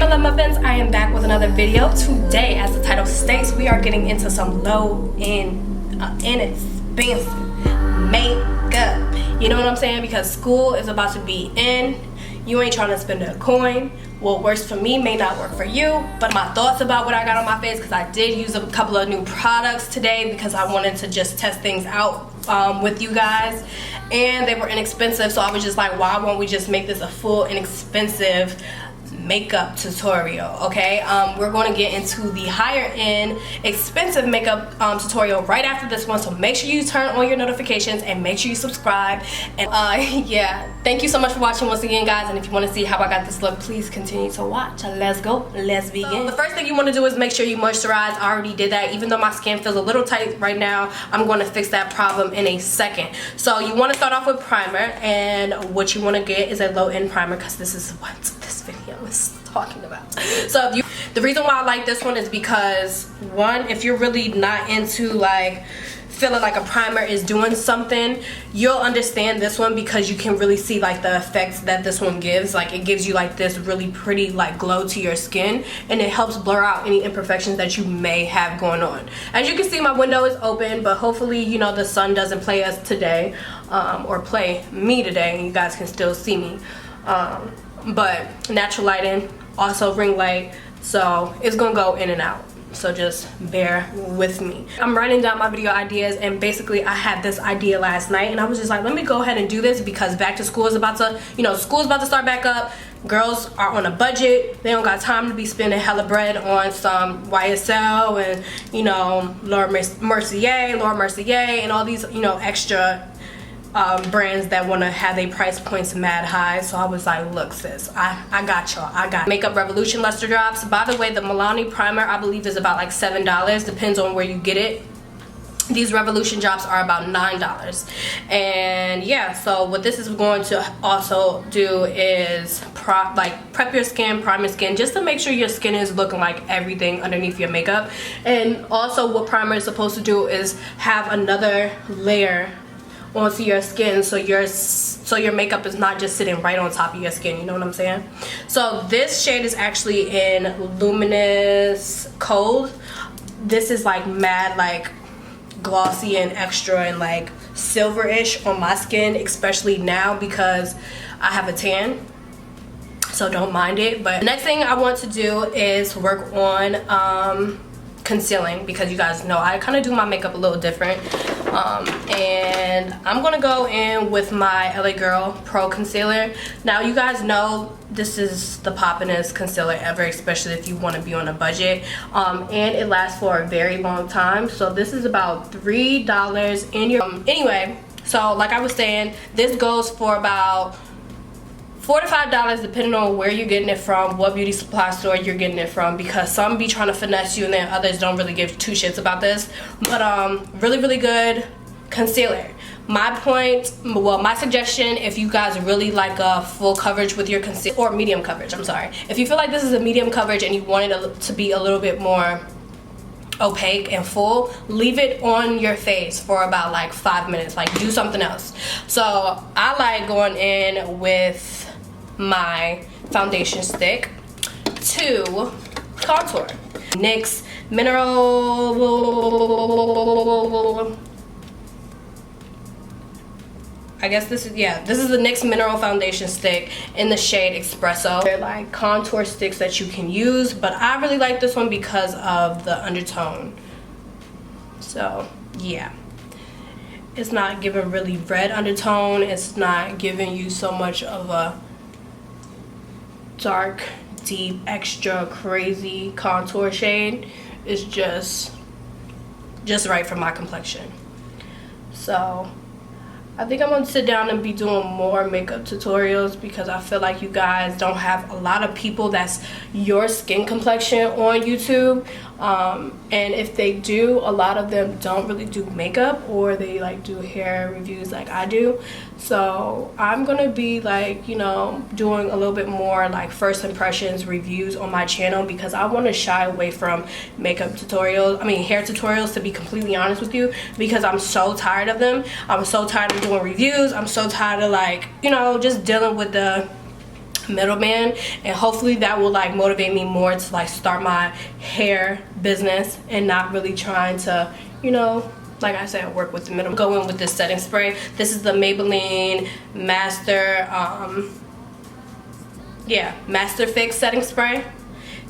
my love muffins, I am back with another video. Today, as the title states, we are getting into some low-end, inexpensive makeup. You know what I'm saying? Because school is about to be in. You ain't trying to spend a coin. What works for me may not work for you, but my thoughts about what I got on my face, because I did use a couple of new products today because I wanted to just test things out with you guys, and they were inexpensive, so I was just like, why won't we just make this a full inexpensive makeup tutorial? Okay, we're going to get into the higher end expensive makeup tutorial right after this one, so make sure you turn on your notifications and make sure you subscribe. And yeah, thank you so much for watching once again, guys, and if you want to see how I got this look, please continue to watch. Let's go, let's begin. So the first thing you want to do is make sure you moisturize. I already did that. Even though my skin feels a little tight right now, I'm going to fix that problem in a second. So you want to start off with primer, and what you want to get is a low-end primer, because this is what this video is talking about. So if you, the reason why I like this one is because, one, if you're really not into like feeling like a primer is doing something, you'll understand this one, because you can really see like the effects that this one gives. Like, it gives you like this really pretty like glow to your skin, and it helps blur out any imperfections that you may have going on. As you can see, my window is open, but hopefully, you know, the sun doesn't play us today, or play me today, and you guys can still see me. But natural lighting, also ring light, so it's gonna go in and out, so just bear with me. I'm writing down my video ideas, and basically I had this idea last night, and I was just like, let me go ahead and do this, because back to school is about to, you know, school is about to start back up. Girls are on a budget. They don't got time to be spending hella bread on some YSL and, you know, Laura Mercier, and all these, you know, extra brands that want to have their price points mad high. So I was like, look sis, I got y'all. I got Makeup Revolution Luster Drops. By the way, the Milani primer I believe is about like $7, depends on where you get it. These Revolution drops are about $9. And yeah, so what this is going to also do is prep your skin, prime your skin, just to make sure your skin is looking like everything underneath your makeup. And also what primer is supposed to do is have another layer onto your skin, so your makeup is not just sitting right on top of your skin, you know what I'm saying? So this shade is actually in Luminous Cold. This is like mad like glossy and extra and like silverish on my skin, especially now because I have a tan, so don't mind it. But the next thing I want to do is work on concealing, because you guys know I kind of do my makeup a little different, and I'm gonna go in with my LA Girl Pro Concealer. Now you guys know this is the poppin'est concealer ever, especially if you want to be on a budget, and it lasts for a very long time. So this is about $3 in your anyway, so like I was saying, this goes for about $4 to $5 depending on where you're getting it from, what beauty supply store you're getting it from, because some be trying to finesse you and then others don't really give two shits about this. But really good concealer. My suggestion, if you guys really like a full coverage with your concealer, or medium coverage, I'm sorry, if you feel like this is a medium coverage and you want it to be a little bit more opaque and full, leave it on your face for about like 5 minutes, like do something else. So I like going in with my foundation stick to contour. NYX Mineral, I guess this is, yeah, this is the NYX Mineral Foundation Stick in the shade Espresso. They're like contour sticks that you can use, but I really like this one because of the undertone. So yeah, it's not giving really red undertone. It's not giving you so much of a dark, deep, extra crazy contour shade. It's just right for my complexion. So I think I'm gonna sit down and be doing more makeup tutorials, because I feel like you guys don't have a lot of people that's your skin complexion on YouTube, and if they do, a lot of them don't really do makeup, or they like do hair reviews like I do. So I'm gonna be like, you know, doing a little bit more like first impressions reviews on my channel, because I want to shy away from makeup tutorials, hair tutorials, to be completely honest with you, because I'm so tired of them. I'm so tired of doing reviews. I'm so tired of, like, you know, just dealing with the middleman, and hopefully that will like motivate me more to like start my hair business and not really trying to, you know, like I said, work with the middle. Go in with this setting spray. This is the Maybelline Master Master Fix setting spray.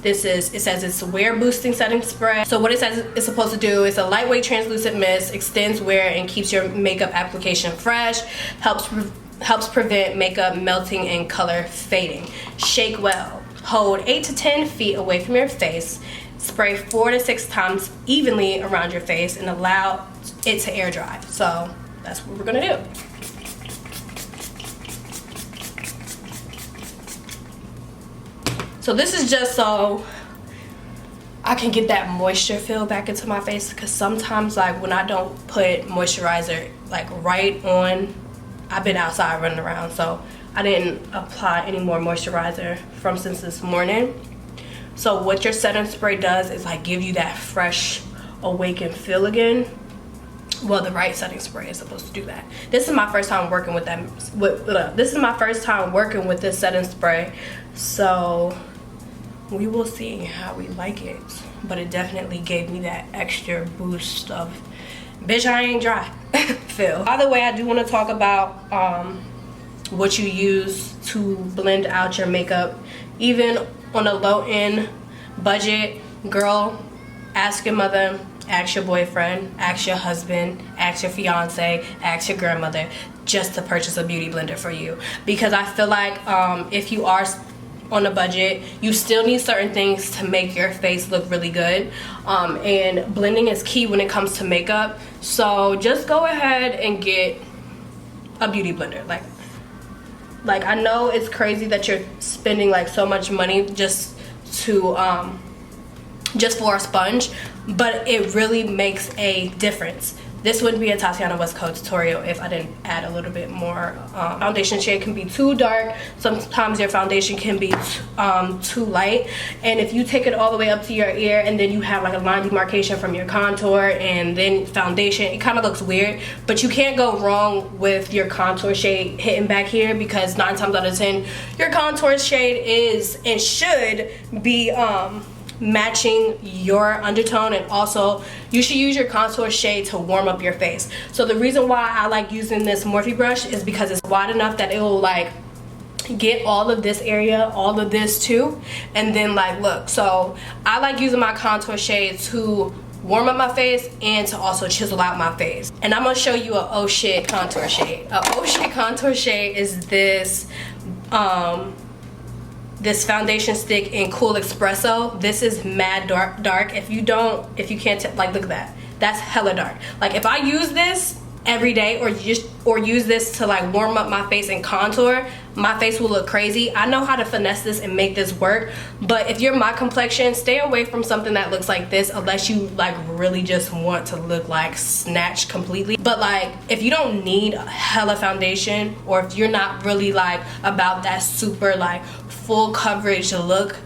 This is, it says it's a wear boosting setting spray. So what it says it's supposed to do is a lightweight translucent mist, extends wear and keeps your makeup application fresh, helps prevent makeup melting and color fading. Shake well. Hold 8 to 10 feet away from your face. Spray 4 to 6 times evenly around your face and allow it to air dry. So that's what we're gonna do. So this is just so I can get that moisture feel back into my face, because sometimes like when I don't put moisturizer like right on, I've been outside running around, so I didn't apply any more moisturizer since this morning. So what your setting spray does is like give you that fresh awakened feel again. Well, the right setting spray is supposed to do that. This is my first time working with that. This is my first time working with this setting spray, so we will see how we like it. But it definitely gave me that extra boost of bitch I ain't dry feel. By the way, I do want to talk about what you use to blend out your makeup. Even on a low-end budget, girl, ask your mother, ask your boyfriend, ask your husband, ask your fiance, ask your grandmother just to purchase a beauty blender for you. Because I feel like if you are on a budget, you still need certain things to make your face look really good, and blending is key when it comes to makeup. So just go ahead and get a beauty blender. Like I know it's crazy that you're spending like so much money just to just for a sponge, but it really makes a difference. This wouldn't be a Tatiana West Coast tutorial if I didn't add a little bit more. Foundation shade can be too dark. Sometimes your foundation can be too light. And if you take it all the way up to your ear and then you have like a line demarcation from your contour and then foundation, it kind of looks weird. But you can't go wrong with your contour shade hitting back here, because 9 times out of 10, your contour shade is and should be matching your undertone. And also you should use your contour shade to warm up your face. So the reason why I like using this Morphe brush is because it's wide enough that it will like get all of this area, all of this too, and then like look. So I like using my contour shade to warm up my face and to also chisel out my face. And I'm gonna show you a oh shit contour shade. A oh shit contour shade is this this foundation stick in Cool Espresso. This is mad dark. If you can't like, look at that. That's hella dark. Like if I use this every day or use this to like warm up my face and contour, my face will look crazy. I know how to finesse this and make this work, but if you're my complexion, stay away from something that looks like this unless you like really just want to look like snatched completely. But like if you don't need hella foundation, or if you're not really like about that super like full coverage look,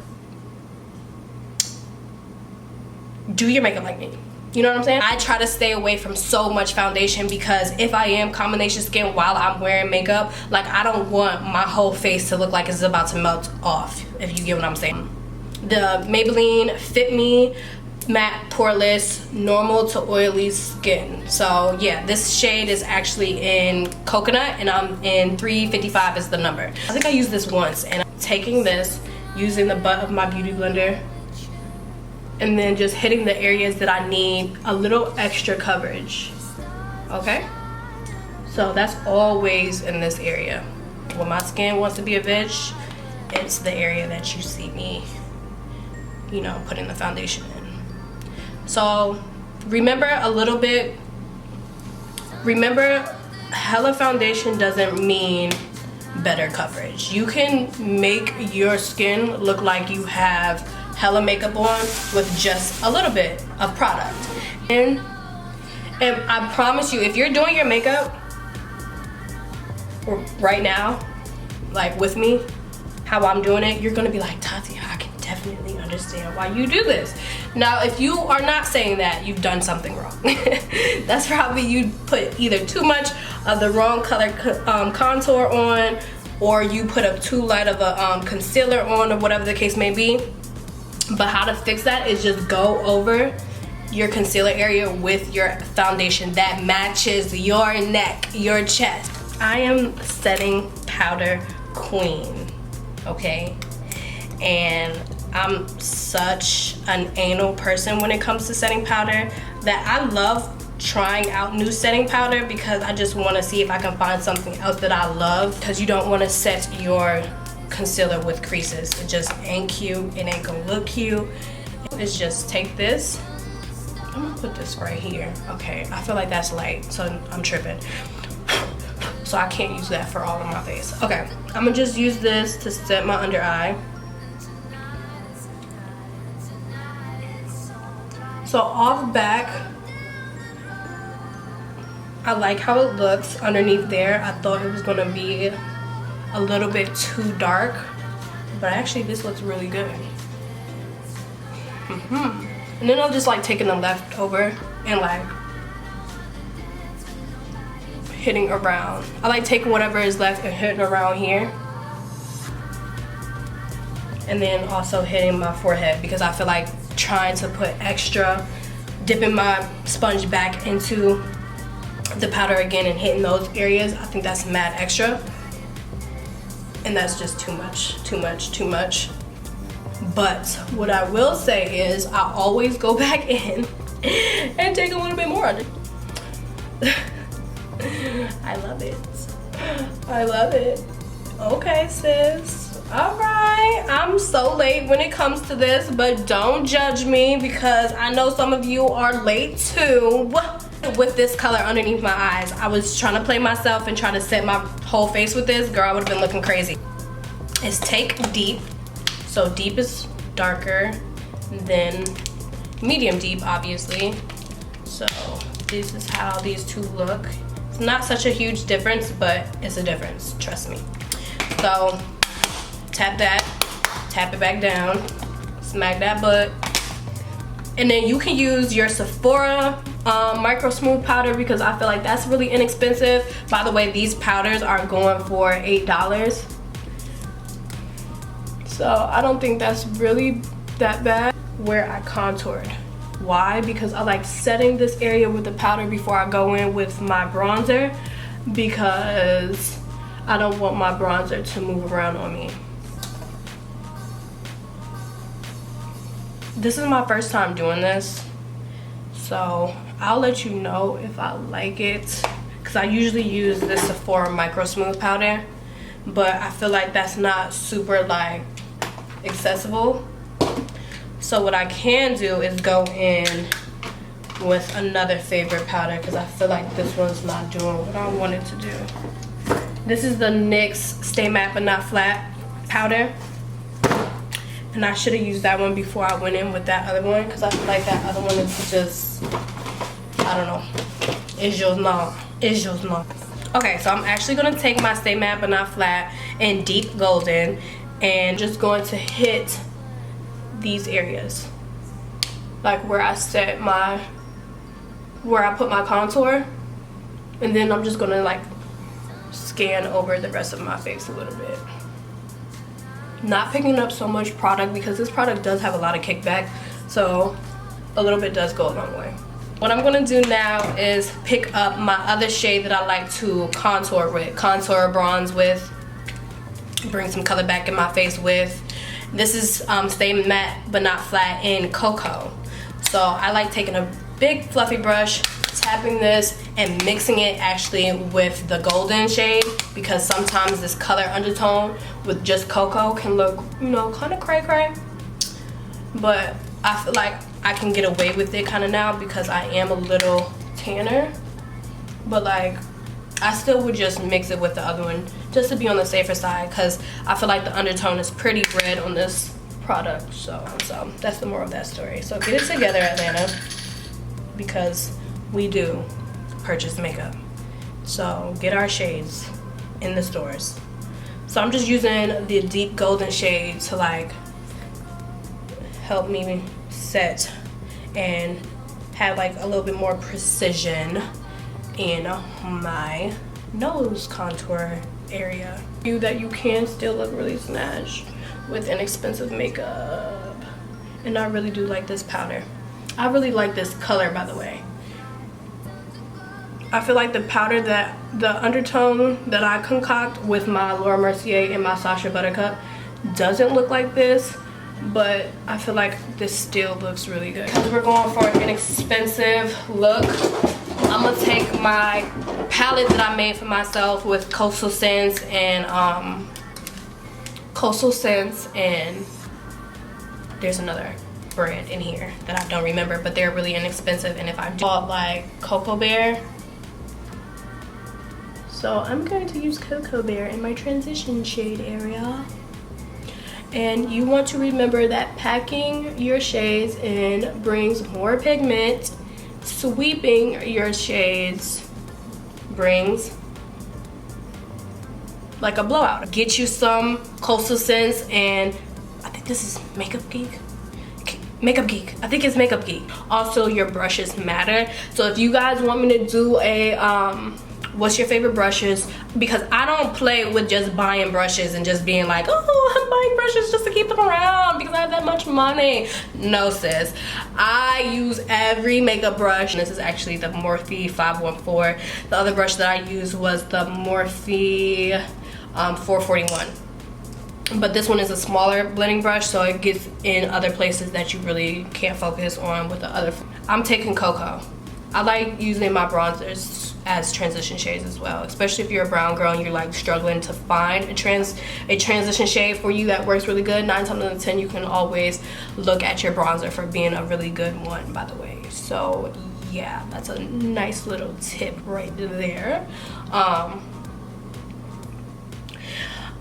do your makeup like me. You know what I'm saying? I try to stay away from so much foundation, because if I am combination skin while I'm wearing makeup, like I don't want my whole face to look like it's about to melt off, if you get what I'm saying. The Maybelline Fit Me Matte Poreless Normal to Oily Skin. So yeah, this shade is actually in Coconut and I'm in 355 is the number. I think I used this once, and I'm taking this, using the butt of my beauty blender, and then just hitting the areas that I need a little extra coverage. Okay? So that's always in this area. When my skin wants to be a bitch, it's the area that you see me, you know, putting the foundation in. So remember hella foundation doesn't mean better coverage. You can make your skin look like you have hella makeup on with just a little bit of product. And I promise you, if you're doing your makeup right now, like with me, how I'm doing it, you're gonna be like, Tati, I can definitely understand why you do this. Now, if you are not saying that, you've done something wrong. That's probably you put either too much of the wrong color contour on, or you put up too light of a concealer on, or whatever the case may be. But how to fix that is just go over your concealer area with your foundation that matches your neck, your chest. I am setting powder queen, okay? And I'm such an anal person when it comes to setting powder that I love trying out new setting powder, because I just want to see if I can find something else that I love, because you don't want to set your concealer with creases. It just ain't cute. It ain't gonna look cute. It's just take this. I'm gonna put this right here. Okay, I feel like that's light, so I'm tripping. So I can't use that for all of my face. Okay, I'm gonna just use this to set my under eye. So off back, I like how it looks underneath there. I thought it was gonna be a little bit too dark, but actually this looks really good. And then I'm just like taking the leftover and like hitting around. I like taking whatever is left and hitting around here. And then also hitting my forehead, because I feel like trying to put extra, dipping my sponge back into the powder again and hitting those areas, I think that's mad extra. And that's just too much, too much, too much. But what I will say is I always go back in and take a little bit more under. I love it. I love it. Okay, sis. Alright. I'm so late when it comes to this, but don't judge me, because I know some of you are late too. With this color underneath my eyes, I was trying to play myself and try to set my whole face with this. Girl, I would have been looking crazy. It's take deep. So deep is darker than medium deep, obviously. So this is how these two look. It's not such a huge difference, but it's a difference, trust me. So tap that, tap it back down, smack that butt. And then you can use your Sephora Micro Smooth powder, because I feel like that's really inexpensive. By the way, these powders are going for $8. So I don't think that's really that bad. Where I contoured. Why? Because I like setting this area with the powder before I go in with my bronzer, because I don't want my bronzer to move around on me. This is my first time doing this, so I'll let you know if I like it, because I usually use this Sephora Micro Smooth powder, but I feel like that's not super like accessible. So what I can do is go in with another favorite powder, because I feel like this one's not doing what I want it to do. This is the NYX Stay Matte But Not Flat powder. And I should have used that one before I went in with that other one, because I feel like that other one is just, I don't know. It's just not. It's just not. Okay, so I'm actually going to take my Stay Matte But Not Flat in Deep Golden and just going to hit these areas. Like where I set my, where I put my contour. And then I'm just going to like scan over the rest of my face a little bit. Not picking up so much product, because this product does have a lot of kickback, so a little bit does go a long way. What I'm gonna do now is pick up my other shade that I like to contour with, contour bronze with, bring some color back in my face with. This is Stay Matte But Not Flat in Cocoa. So I like taking a big fluffy brush, tapping this and mixing it actually with the golden shade, because sometimes this color undertone with just cocoa can look, you know, kind of cray cray, but I feel like I can get away with it kind of now because I am a little tanner. But like I still would just mix it with the other one just to be on the safer side, because I feel like the undertone is pretty red on this product. So that's the moral of that story. So get it together, Atlanta, because we do purchase makeup. So get our shades in the stores. So I'm just using the deep golden shade to like help me set and have like a little bit more precision in my nose contour area. That you can still look really snatched with inexpensive makeup. And I really do like this powder. I really like this color, by the way. I feel like the powder, that the undertone that I concoct with my Laura Mercier and my Sacha Buttercup doesn't look like this, but I feel like this still looks really good. Because we're going for an inexpensive look, I'm gonna take my palette that I made for myself with Coastal Scents and there's another brand in here that I don't remember, but they're really inexpensive. And if I bought like Cocoa Bear, so I'm going to use Cocoa Bear in my transition shade area. And you want to remember that packing your shades in brings more pigment. Sweeping your shades brings like a blowout. Get you some Coastal Scents, and I think this is Makeup Geek. Makeup Geek. I think it's Makeup Geek. Also, your brushes matter. So if you guys want me to do a what's your favorite brushes, because I don't play with just buying brushes and just being like, oh, I'm buying brushes just to keep them around because I have that much money. No, sis. I use every makeup brush. This is actually the Morphe 514. The other brush that I used was the Morphe 441. But this one is a smaller blending brush, so it gets in other places that you really can't focus on with the other. I'm taking Cocoa. I like using my bronzers as transition shades as well, especially if you're a brown girl and you're like struggling to find a transition shade for you that works really good. 9 times out of 10 you can always look at your bronzer for being a really good one, by the way. So yeah, that's a nice little tip right there.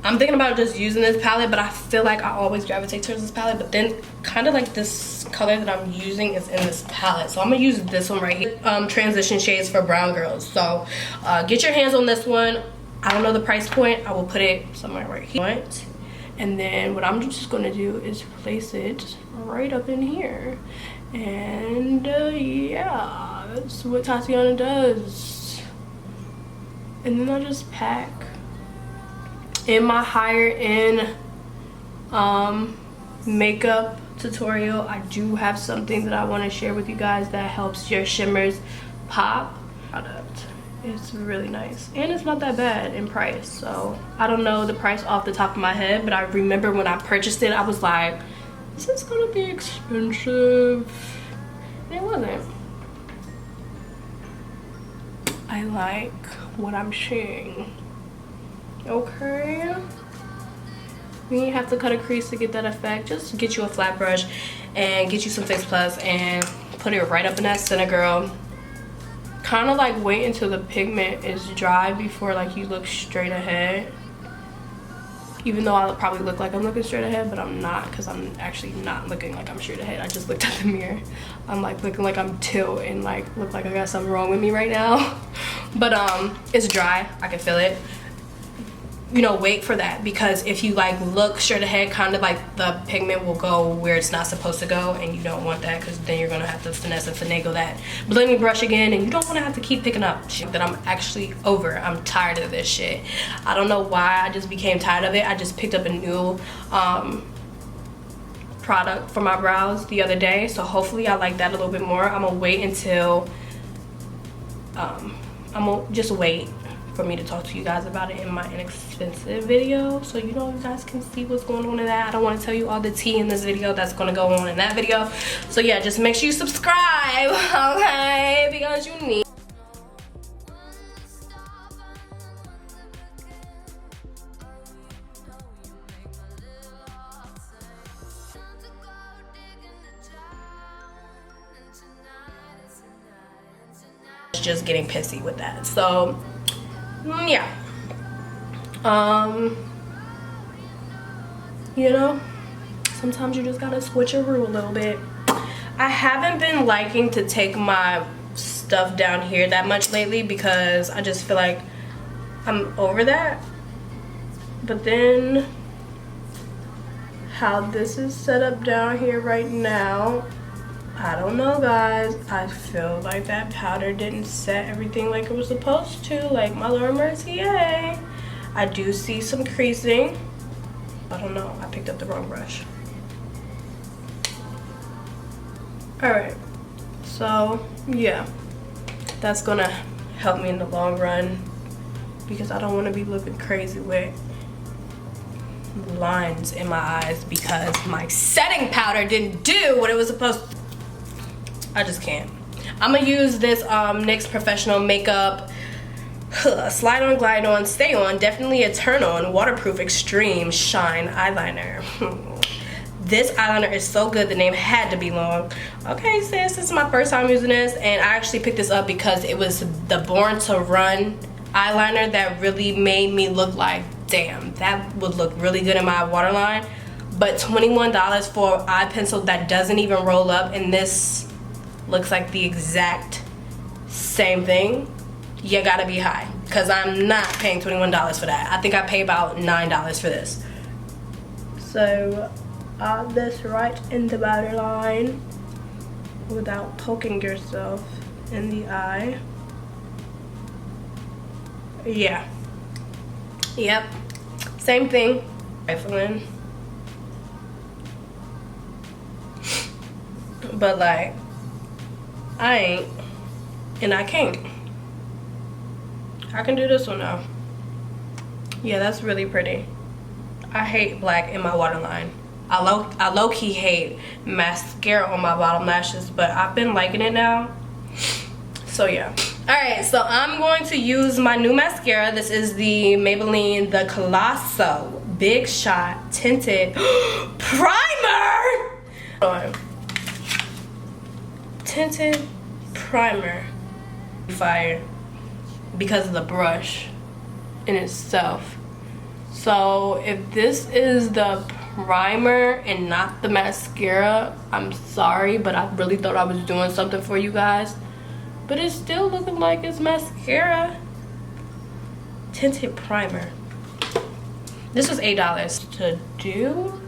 I'm thinking about just using this palette, but I feel like I always gravitate towards this palette, but then kind of like this color that I'm using is in this palette, so I'm gonna use this one right here. Transition shades for brown girls. So get your hands on this one. I don't know the price point. I will put it somewhere right here. And then what I'm just gonna do is place it right up in here. And yeah, that's what Tatiana does. And then I just pack. In my higher end makeup tutorial, I do have something that I want to share with you guys that helps your shimmers pop. Product. It's really nice and it's not that bad in price. So I don't know the price off the top of my head, but I remember when I purchased it, I was like, this is gonna be expensive. And it wasn't. I like what I'm seeing. Okay, you have to cut a crease to get that effect. Just get you a flat brush and get you some Fix Plus and put it right up in that center, girl. Kind of like wait until the pigment is dry before like you look straight ahead. Even though I probably look like I'm looking straight ahead, but I'm not, because I'm actually not looking like I'm straight ahead. I just looked at the mirror. I'm like looking like I'm tilt and like look like I got something wrong with me right now. But it's dry. I can feel it. You know, wait for that, because if you like look straight ahead, kind of like the pigment will go where it's not supposed to go, and you don't want that, because then you're gonna have to finesse and finagle that blending brush again, and you don't want to have to keep picking up shit that I'm actually over. I'm tired of this shit. I don't know why I just became tired of it. I just picked up a new product for my brows the other day, so hopefully I like that a little bit more. I'm gonna wait until I'm gonna just wait for me to talk to you guys about it in my inexpensive video, so you know, you guys can see what's going on in that. I don't want to tell you all the tea in this video that's going to go on in that video. So yeah, just make sure you subscribe, okay, because you need. Just getting pissy with that. So yeah, you know, sometimes you just gotta switcheroo a little bit. I haven't been liking to take my stuff down here that much lately, because I just feel like I'm over that. But then how this is set up down here right now, I don't know, guys. I feel like that powder didn't set everything like it was supposed to, like my Laura Mercier. I do see some creasing. I don't know, I picked up the wrong brush. Alright, so yeah, that's gonna help me in the long run because I don't want to be looking crazy with lines in my eyes because my setting powder didn't do what it was supposed to. I just can't. I'm gonna use this NYX Professional Makeup Slide On, Glide On, Stay On, definitely a turn on, waterproof extreme shine eyeliner. This eyeliner is so good, the name had to be long. Okay sis, this is my first time using this, and I actually picked this up because it was the Born to Run eyeliner that really made me look like, damn, that would look really good in my waterline. But $21 for eye pencil that doesn't even roll up, and this looks like the exact same thing. You gotta be high, because I'm not paying $21 for that. I think I pay about $9 for this. So add this right in the waterline without poking yourself in the eye. Yeah. Yep. Same thing. Rifling. But like, I ain't, and I can't. I can do this one now. Yeah, that's really pretty. I hate black in my waterline. I low-key hate mascara on my bottom lashes, but I've been liking it now. So yeah. Alright, so I'm going to use my new mascara. This is the Maybelline The Colosso Big Shot Tinted Primer! Hold on. Tinted primer. Fire. Because of the brush in itself. So if this is the primer and not the mascara, I'm sorry, but I really thought I was doing something for you guys. But it's still looking like it's mascara. Tinted primer. This was $8 to do.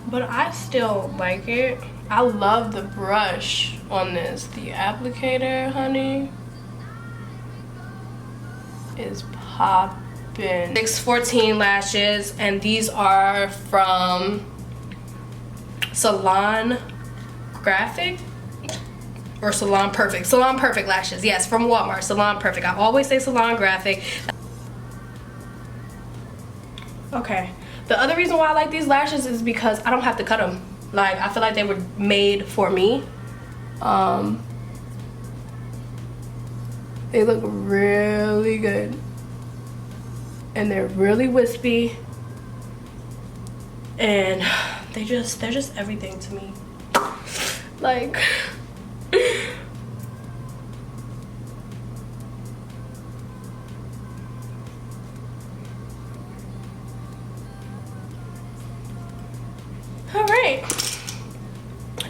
But I still like it. I love the brush on this. The applicator, honey, is popping. NYX 14 lashes, and these are from Salon Graphic or Salon Perfect. Salon Perfect lashes, yes, from Walmart. Salon Perfect. I always say Salon Graphic. Okay. The other reason why I like these lashes is because I don't have to cut them. Like, I feel like they were made for me. They look really good. And they're really wispy. And they're just everything to me. Like, alright.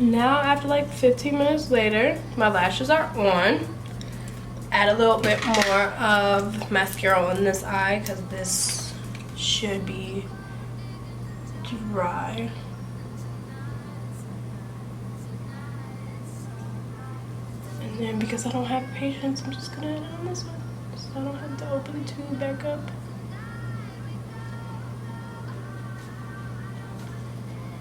Now after like 15 minutes later, my lashes are on. Add a little bit more of mascara on this eye because this should be dry. And then because I don't have patience, I'm just gonna add it on this one so I don't have to open the tube back up.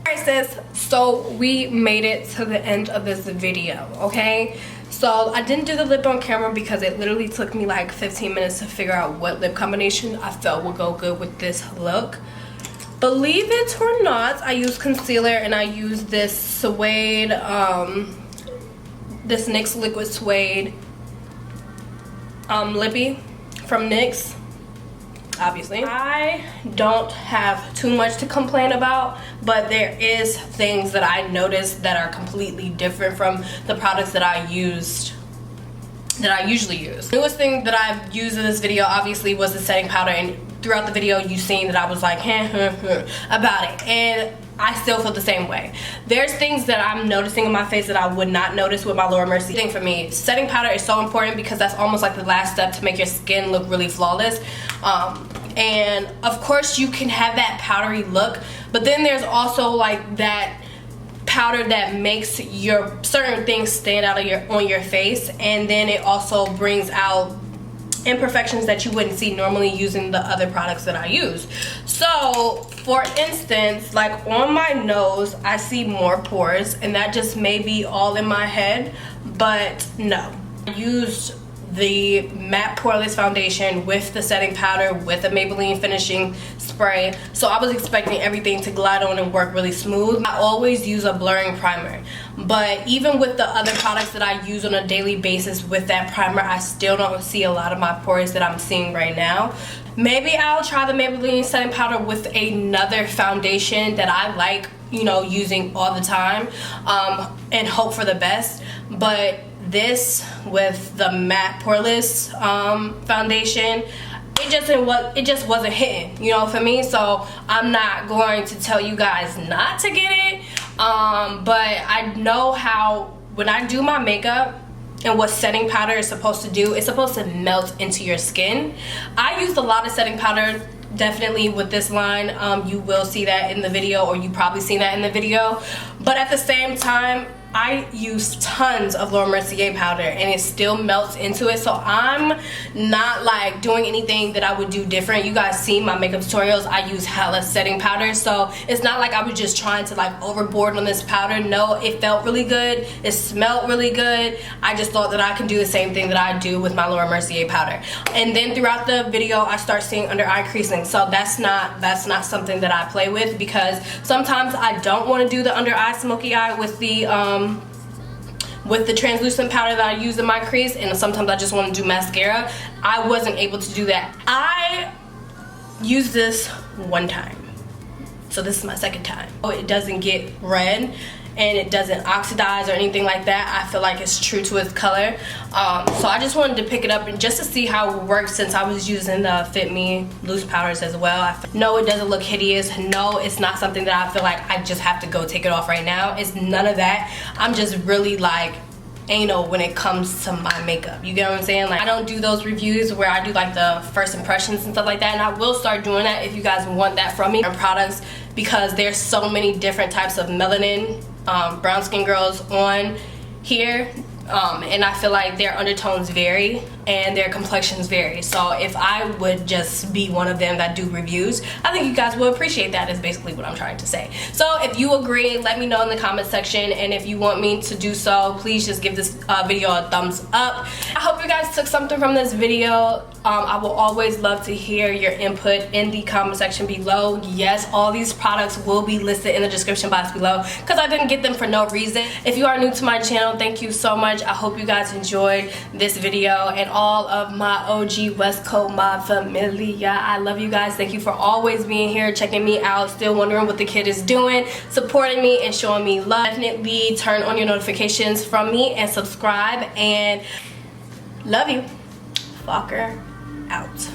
Alright sis, so we made it to the end of this video, okay? So I didn't do the lip on camera because it literally took me like 15 minutes to figure out what lip combination I felt would go good with this look. Believe it or not, I used concealer and I used this Suede, this NYX Liquid Suede lippy from NYX. Obviously, I don't have too much to complain about, but there is things that I noticed that are completely different from the products that I usually use. The newest thing that I've used in this video obviously was the setting powder, and throughout the video you've seen that I was like about it, and I still feel the same way. There's things that I'm noticing in my face that I would not notice with my Laura Mercier. Thing for me, setting powder is so important because that's almost like the last step to make your skin look really flawless. And of course you can have that powdery look, but then there's also like that powder that makes your certain things stand out on your face, and then it also brings out imperfections that you wouldn't see normally using the other products that I use. So for instance, like on my nose I see more pores, and that just may be all in my head, but no. I used the matte Poreless foundation with the setting powder with the Maybelline finishing spray, so I was expecting everything to glide on and work really smooth. I always use a blurring primer, but even with the other products that I use on a daily basis with that primer, I still don't see a lot of my pores that I'm seeing right now. Maybe I'll try the Maybelline setting powder with another foundation that I like, you know, using all the time, and hope for the best. But this with the matte Poreless foundation, it just wasn't hitting, you know, for me. So I'm not going to tell you guys not to get it, but I know how when I do my makeup and what setting powder is supposed to do, it's supposed to melt into your skin. I used a lot of setting powder definitely with this line. You will see that in the video, or you probably seen that in the video, but at the same time I use tons of Laura Mercier powder and it still melts into it. So I'm not like doing anything that I would do different. You guys see my makeup tutorials, I use hella setting powder, so it's not like I was just trying to like overboard on this powder. No, it felt really good, it smelled really good. I just thought that I can do the same thing that I do with my Laura Mercier powder. And then throughout the video I start seeing under eye creasing, so that's not something that I play with, because sometimes I don't want to do the under eye smoky eye with the translucent powder that I use in my crease, and sometimes I just want to do mascara. I wasn't able to do that. I used this one time, so this is my second time. It doesn't get red and it doesn't oxidize or anything like that. I feel like it's true to its color. So I just wanted to pick it up and just to see how it works, since I was using the Fit Me loose powders as well. No, it doesn't look hideous. No, it's not something that I feel like I just have to go take it off right now. It's none of that. I'm just really like anal when it comes to my makeup. You get what I'm saying? Like, I don't do those reviews where I do like the first impressions and stuff like that, and I will start doing that if you guys want that from me and products, because there's so many different types of melanin brown skin girls on here, and I feel like their undertones vary and their complexions vary. So if I would just be one of them that do reviews, I think you guys will appreciate that, is basically what I'm trying to say. So if you agree, let me know in the comment section, and if you want me to do so, please just give this video a thumbs up. I hope you guys took something from this video. I will always love to hear your input in the comment section below. Yes, all these products will be listed in the description box below, because I didn't get them for no reason. If you are new to my channel, thank you so much. I hope you guys enjoyed this video, and all of my OG West Coast mob familia, I love you guys. Thank you for always being here, checking me out, still wondering what the kid is doing, supporting me and showing me love. Definitely turn on your notifications from me and subscribe, and love you. Fucker out.